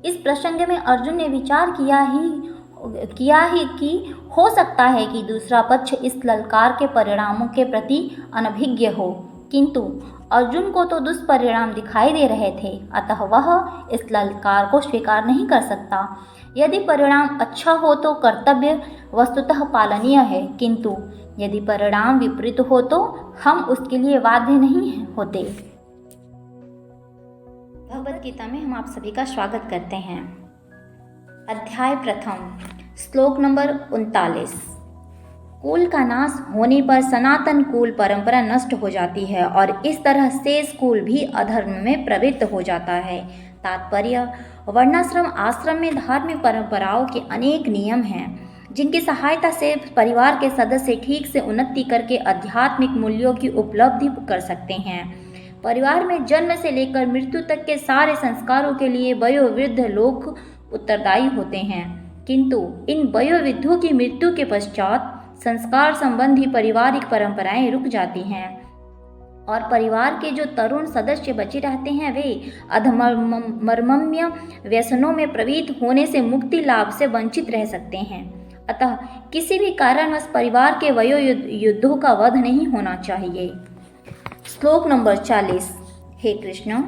इस प्रसंग में अर्जुन ने विचार किया ही कि हो सकता है कि दूसरा पक्ष इस ललकार के परिणामों के प्रति अनभिज्ञ हो, किंतु अर्जुन को तो दुष्परिणाम दिखाई दे रहे थे, अतः वह इस ललकार को स्वीकार नहीं कर सकता। यदि परिणाम अच्छा हो तो कर्तव्य वस्तुतः पालनीय है, किंतु यदि परिणाम विपरीत हो तो हम उसके लिए बाध्य नहीं होते। भगवद गीता में हम आप सभी का स्वागत करते हैं। अध्याय प्रथम, श्लोक नंबर 39। कुल का नाश होने पर सनातन कुल परंपरा नष्ट हो जाती है और इस तरह शेष कुल भी अधर्म में प्रवृत्त हो जाता है। तात्पर्य, वर्णाश्रम आश्रम में धार्मिक परंपराओं के अनेक नियम हैं, जिनकी सहायता से परिवार के सदस्य ठीक से उन्नति करके आध्यात्मिक मूल्यों की उपलब्धि कर सकते हैं। परिवार में जन्म से लेकर मृत्यु तक के सारे संस्कारों के लिए वयोवृद्ध लोग उत्तरदायी होते हैं, किंतु इन वयोवृद्धों की मृत्यु के पश्चात संस्कार संबंधी पारिवारिक परंपराएं रुक जाती हैं और परिवार के जो तरुण सदस्य बचे रहते हैं वे अधमर्मम्य व्यसनों में प्रवृत्त होने से मुक्ति लाभ से वंचित रह सकते हैं। अतः किसी भी कारणवश परिवार के वयोयुद्धों का वध नहीं होना चाहिए। श्लोक नंबर 40। हे कृष्ण,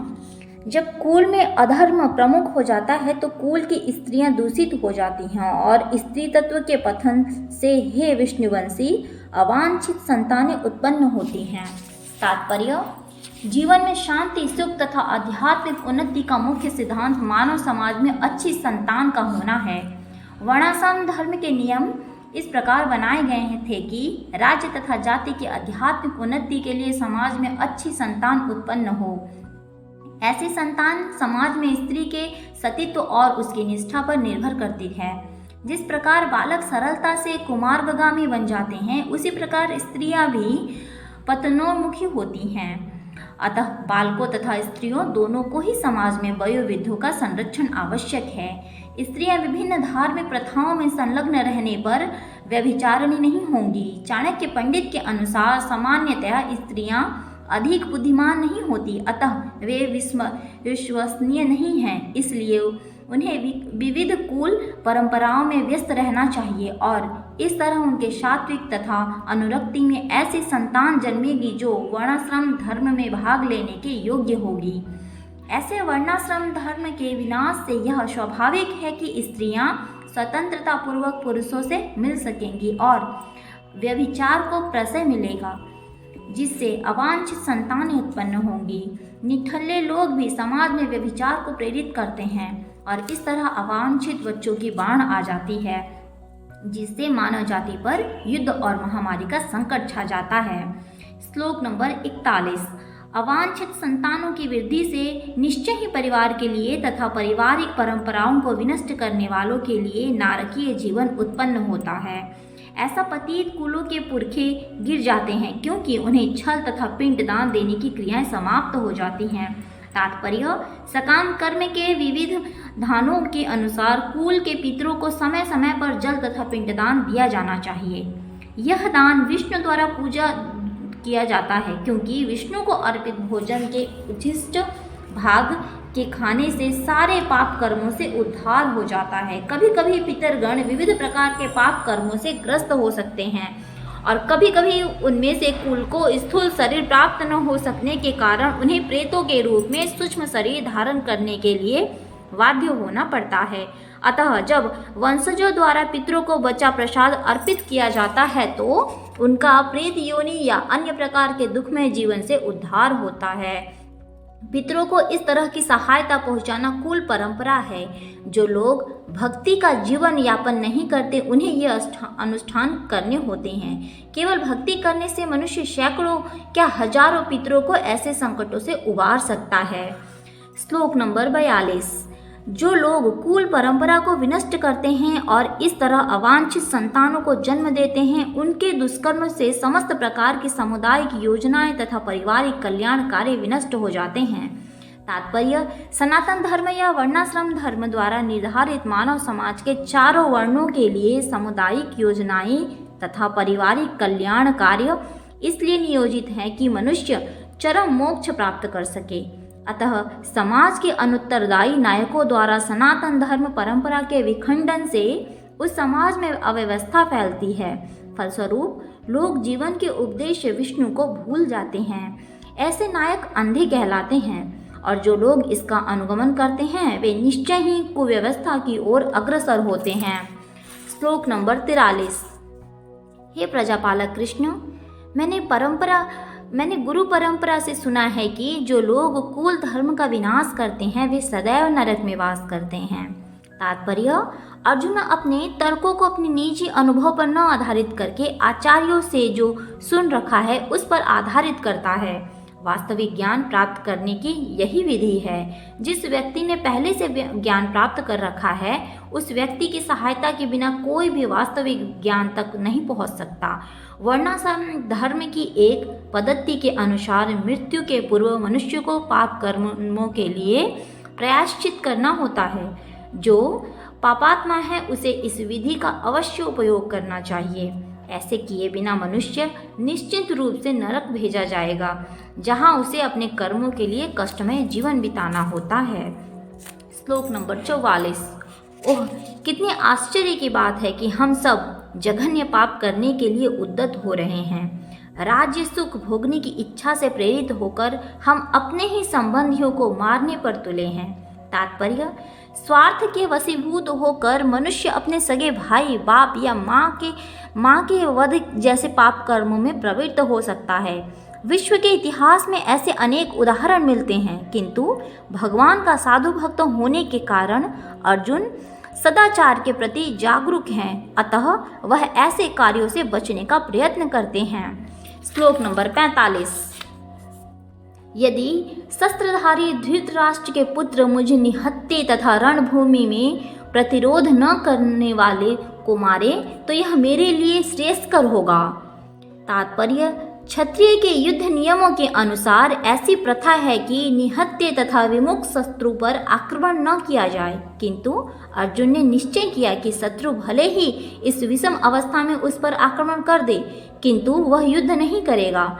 जब कुल में अधर्म प्रमुख हो जाता है तो कुल की स्त्रियां दूषित हो जाती हैं और स्त्री तत्व के पतन से हे विष्णुवंशी अवांछित संतानें उत्पन्न होती हैं। तात्पर्य, जीवन में शांति, सुख तथा आध्यात्मिक उन्नति का मुख्य सिद्धांत मानव समाज में अच्छी संतान का होना है। वर्णाश्रम धर्म के नियम इस प्रकार बनाए गए थे कि राज्य तथा जाति की आध्यात्मिक उन्नति के लिए समाज में अच्छी संतान उत्पन्न हो। ऐसी संतान समाज में स्त्री के सतीत्व और उसकी निष्ठा पर निर्भर करती है। जिस प्रकार बालक सरलता से कुमार्गामी बन जाते हैं, उसी प्रकार स्त्रियां भी पतनोन्मुखी होती हैं। अतः बालकों तथा स्त्रियों दोनों को ही समाज में वयोवृद्धों का संरक्षण आवश्यक है। स्त्रियां विभिन्न धार्मिक प्रथाओं में संलग्न रहने पर व्यभिचारिणी नहीं होंगी। चाणक्य पंडित के अनुसार सामान्यतया स्त्रियां अधिक बुद्धिमान नहीं होती, अतः वे विश्वसनीय नहीं हैं, इसलिए उन्हें विविध कुल परंपराओं में व्यस्त रहना चाहिए और इस तरह उनके सात्विक तथा अनुरक्ति में ऐसी संतान जन्मेगी जो वर्णाश्रम धर्म में भाग लेने के योग्य होगी। ऐसे वर्णाश्रम धर्म के विनाश से यह स्वाभाविक है कि स्त्रियां स्वतंत्रता पूर्वक पुरुषों से मिल सकेंगी और व्यभिचार को प्रशय मिलेगा, जिससे अवांछित संतानें उत्पन्न होंगी। निठल्ले लोग भी समाज में व्यभिचार को प्रेरित करते हैं और इस तरह अवांछित बच्चों की बाढ़ आ जाती है, जिससे मानव जाति पर युद्ध और महामारी का संकट छा जाता है। श्लोक नंबर 41। अवांछित संतानों की वृद्धि से निश्चय ही परिवार के लिए तथा पारिवारिक परंपराओं को विनष्ट करने वालों के लिए नारकीय जीवन उत्पन्न होता है। ऐसा पतित कुलों के पुरखे गिर जाते हैं, क्योंकि उन्हें छल तथा पिंडदान देने की क्रियाएं समाप्त हो जाती हैं। तात्पर्य, सकाम कर्म के विविध धानों के अनुसार कुल के पितरों को समय समय पर जल तथा पिंडदान दिया जाना चाहिए। यह दान विष्णु द्वारा पूजा किया जाता है, क्योंकि विष्णु को अर्पित भोजन के उच्छिष्ट भाग के खाने से सारे पाप कर्मों से उद्धार हो जाता है। कभी कभी पितरगण विविध प्रकार के पाप कर्मों से ग्रस्त हो सकते हैं और कभी कभी उनमें से कुल को स्थूल शरीर प्राप्त न हो सकने के कारण उन्हें प्रेतों के रूप में सूक्ष्म शरीर धारण करने के लिए बाध्य होना पड़ता है। अतः जब वंशजों द्वारा पितरों को बचा प्रसाद अर्पित किया जाता है तो उनका प्रेत योनि या अन्य प्रकार के दुखमय जीवन से उद्धार होता है। पितरों को इस तरह की सहायता पहुंचाना कुल परंपरा है। जो लोग भक्ति का जीवन यापन नहीं करते उन्हें ये अनुष्ठान करने होते हैं। केवल भक्ति करने से मनुष्य सैकड़ों क्या हजारों पितरों को ऐसे संकटों से उबार सकता है। श्लोक नंबर 42। जो लोग कुल परंपरा को विनष्ट करते हैं और इस तरह अवांछित संतानों को जन्म देते हैं उनके दुष्कर्म से समस्त प्रकार की सामुदायिक योजनाएं तथा पारिवारिक कल्याण कार्य विनष्ट हो जाते हैं। तात्पर्य, सनातन धर्म या वर्णाश्रम धर्म द्वारा निर्धारित मानव समाज के चारों वर्णों के लिए सामुदायिक योजनाएं तथा पारिवारिक कल्याण कार्य इसलिए नियोजित हैं कि मनुष्य चरम मोक्ष प्राप्त कर सके। अतः समाज के अनुत्तरदायी नायकों द्वारा सनातन धर्म परंपरा के विखंडन से उस समाज में अव्यवस्था फैलती है। फलस्वरूप लोग जीवन के उपदेश विष्णु को भूल जाते हैं। ऐसे नायक अंधे कहलाते हैं और जो लोग इसका अनुगमन करते हैं वे निश्चय ही कुव्यवस्था की ओर अग्रसर होते हैं। श्लोक नंबर 43। हे प्रजापालक कृष्ण, मैंने गुरु परंपरा से सुना है कि जो लोग कुल धर्म का विनाश करते हैं वे सदैव नरक में वास करते हैं। तात्पर्य, अर्जुन अपने तर्कों को अपने निजी अनुभव पर न आधारित करके आचार्यों से जो सुन रखा है उस पर आधारित करता है। वास्तविक ज्ञान प्राप्त करने की यही विधि है। जिस व्यक्ति ने पहले से ज्ञान प्राप्त कर रखा है उस व्यक्ति की सहायता के बिना कोई भी वास्तविक ज्ञान तक नहीं पहुंच सकता। वर्णाश्रम धर्म की एक पद्धति के अनुसार मृत्यु के पूर्व मनुष्य को पाप कर्मों के लिए प्रायश्चित करना होता है। जो पापात्मा है उसे इस विधि का अवश्य उपयोग करना चाहिए। ऐसे किए बिना मनुष्य निश्चित रूप से नरक भेजा जाएगा जहां उसे अपने कर्मों के लिए कष्टमय जीवन बिताना होता है। श्लोक नंबर 44। ओह, कितने आश्चर्य की बात है कि हम सब जघन्य पाप करने के लिए उद्यत हो रहे हैं। राज्य सुख भोगने की इच्छा से प्रेरित होकर हम अपने ही संबंधियों को मारने पर तुले हैं। तात्पर्य, स्वार्थ के वशीभूत होकर मनुष्य अपने सगे भाई, बाप या माँ के वध जैसे पाप कर्मों में प्रवृत्त हो सकता है। विश्व के इतिहास में ऐसे अनेक उदाहरण मिलते हैं, किंतु भगवान का साधु भक्त होने के कारण अर्जुन सदाचार के प्रति जागरूक हैं, अतः वह ऐसे कार्यों से बचने का प्रयत्न करते हैं। श्लोक नंबर 45। यदि शस्त्रधारी धृतराष्ट्र के पुत्र मुझ निहत्थे तथा रणभूमि में प्रतिरोध न करने वाले को मारे तो यह मेरे लिए श्रेयस्कर होगा। तात्पर्य, क्षत्रिय के युद्ध नियमों के अनुसार ऐसी प्रथा है कि निहत्थे तथा विमुख शत्रु पर आक्रमण न किया जाए, किंतु अर्जुन ने निश्चय किया कि शत्रु भले ही इस विषम अवस्था में उस पर आक्रमण कर दे किंतु वह युद्ध नहीं करेगा।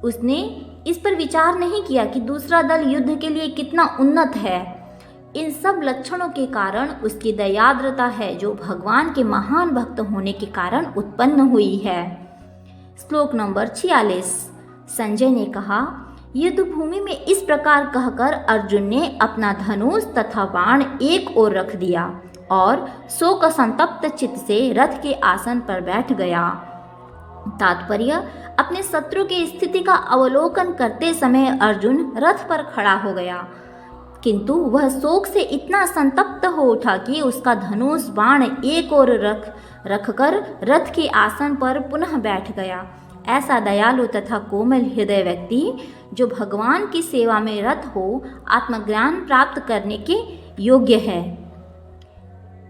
उसने इस पर विचार नहीं किया कि दूसरा दल युद्ध के लिए कितना उन्नत है। इन सब लक्षणों के कारण उसकी दयाद्रता है जो भगवान के महान भक्त होने के कारण उत्पन्न हुई है। श्लोक नंबर 46। संजय ने कहा, युद्ध भूमि में इस प्रकार कहकर अर्जुन ने अपना धनुष तथा बाण एक ओर रख दिया और शोक संतप्त चित्त से रथ के आसन पर बैठ गया। तात्पर्य, अपने शत्रु की स्थिति का अवलोकन करते समय अर्जुन रथ पर खड़ा हो गया, किंतु वह शोक से इतना संतप्त हो उठा कि उसका धनुष बाण एक ओर रखकर रथ के आसन पर पुनः बैठ गया। ऐसा दयालु तथा कोमल हृदय व्यक्ति जो भगवान की सेवा में रत हो आत्मज्ञान प्राप्त करने के योग्य है।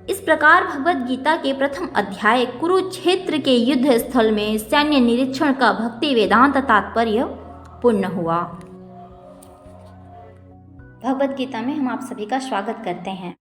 इस प्रकार भगवत गीता के प्रथम अध्याय कुरुक्षेत्र के युद्ध स्थल में सैन्य निरीक्षण का भक्ति वेदांत तात्पर्य पूर्ण हुआ। भगवत गीता में हम आप सभी का स्वागत करते हैं।